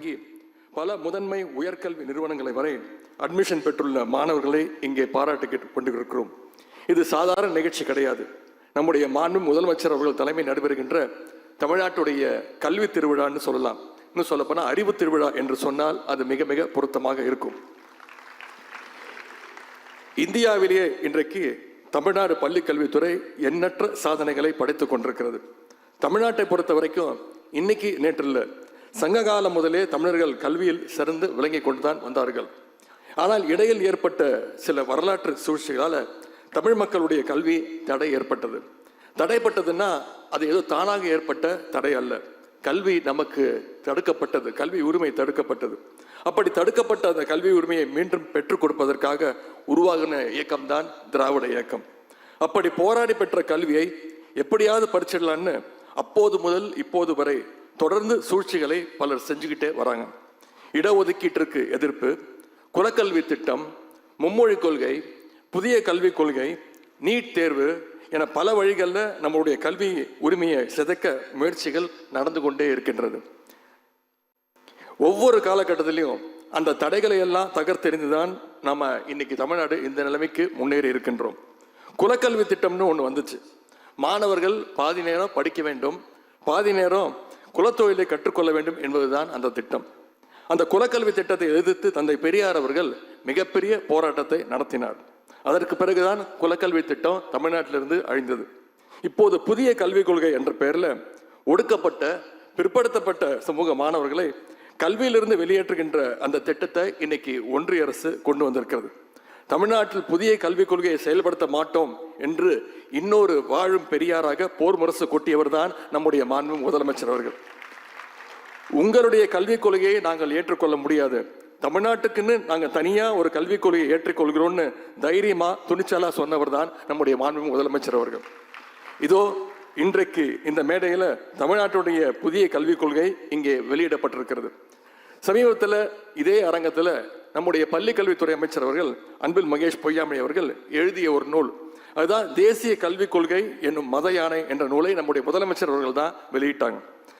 தொடங்கி பல முதன்மை உயர்கல்வி நிறுவனங்களை வரை அட்மிஷன் பெற்றுள்ள மாணவர்களை இங்கே பாராட்டி கொண்டிருக்கிறோம். இது சாதாரண நிகழ்ச்சி கிடையாது. நம்முடைய மாண்பு முதலமைச்சர் அவர்கள் தலைமை நடைபெறுகின்ற தமிழ்நாட்டுடைய கல்வி திருவிழான்னு சொல்லலாம். இன்னும் சொல்லப்போனால் அறிவு திருவிழா என்று சொன்னால் அது மிக மிக பொருத்தமாக இருக்கும். இந்தியாவிலேயே இன்றைக்கு தமிழ்நாடு பள்ளி கல்வித்துறை எண்ணற்ற சாதனைகளை படைத்துக் கொண்டிருக்கிறது. தமிழ்நாட்டை பொறுத்த வரைக்கும் இன்னைக்கு நேற்றில் சங்ககாலம் முதலே தமிழர்கள் கல்வியில் சிறந்து விளங்கி கொண்டுதான் வந்தார்கள். ஆனால் இடையில் ஏற்பட்ட சில வரலாற்று சூழ்ச்சிகளால் தமிழ் மக்களுடைய கல்வி தடை ஏற்பட்டது. தடைப்பட்டதுன்னா அது ஏதோ தானாக ஏற்பட்ட தடை அல்ல. கல்வி நமக்கு தடுக்கப்பட்டது, கல்வி உரிமை தடுக்கப்பட்டது. அப்படி தடுக்கப்பட்ட அந்த கல்வி உரிமையை மீண்டும் பெற்றுக் கொடுப்பதற்காக உருவாகின இயக்கம்தான் திராவிட இயக்கம். அப்படி போராடி பெற்ற கல்வியை எப்படியாவது பறிச்சிடலான்னு அப்போது முதல் இப்போது வரை தொடர்ந்து சூழ்ச்சிகளை பலர் செஞ்சுக்கிட்டே வராங்க. இடஒதுக்கீட்டிற்கு எதிர்ப்பு, குலக்கல்வி திட்டம், மும்மொழி கொள்கை, புதிய கல்விக் கொள்கை, நீட் தேர்வு என பல வழிகளில் நம்மளுடைய கல்வி உரிமையை சிதைக்க முயற்சிகள் நடந்து கொண்டே இருக்கின்றது. ஒவ்வொரு காலகட்டத்திலையும் அந்த தடைகளை எல்லாம் தகர்த்தெறிந்துதான் நம்ம இன்னைக்கு தமிழ்நாடு இந்த நிலைமைக்கு முன்னேறி இருக்கின்றோம். குலக்கல்வி திட்டம்னு ஒன்று வந்துச்சு. மாணவர்கள் பாதி நேரம் படிக்க வேண்டும், பாதி நேரம் குலத்தொழிலை கற்றுக்கொள்ள வேண்டும் என்பதுதான் அந்த திட்டம். அந்த குலக்கல்வி திட்டத்தை எதிர்த்து தந்தை பெரியார் அவர்கள் மிகப்பெரிய போராட்டத்தை நடத்தினார். அதற்கு பிறகுதான் குலக்கல்வி திட்டம் தமிழ்நாட்டிலிருந்து அழிந்தது. இப்போது புதிய கல்விக் கொள்கை என்ற பெயரில் ஒடுக்கப்பட்ட பிற்படுத்தப்பட்ட சமூக மாணவர்களை கல்வியிலிருந்து வெளியேற்றுகின்ற அந்த திட்டத்தை இன்னைக்கு ஒன்றிய அரசு கொண்டு வந்திருக்கிறது. தமிழ்நாட்டில் புதிய கல்விக் கொள்கையை செயல்படுத்த மாட்டோம் என்று இன்னொரு வாழும் பெரியாராக போர் முரசு கொட்டியவர் தான் நம்முடைய மாண்பு முதலமைச்சர் அவர்கள். உங்களுடைய கல்விக் கொள்கையை நாங்கள் ஏற்றுக்கொள்ள முடியாது, தமிழ்நாட்டுக்குன்னு நாங்கள் தனியாக ஒரு கல்விக் கொள்கையை ஏற்றுக்கொள்கிறோம்னு தைரியமா துணிச்சலா சொன்னவர் தான் நம்முடைய மாண்பு முதலமைச்சர் அவர்கள். இதோ இன்றைக்கு இந்த மேடையில் தமிழ்நாட்டுடைய புதிய கல்விக் கொள்கை இங்கே வெளியிடப்பட்டிருக்கிறது. சமீபத்தில் இதே அரங்கத்தில் நம்முடைய பள்ளி கல்வித்துறை அமைச்சர் அவர்கள் அன்பில் மகேஷ் பொய்யாமொழி அவர்கள் எழுதிய ஒரு நூல், அதுதான் தேசிய கல்விக் கொள்கை என்னும் மத யானை என்ற நூலை நம்முடைய முதலமைச்சர் அவர்கள் தான் வெளியிட்டாங்க.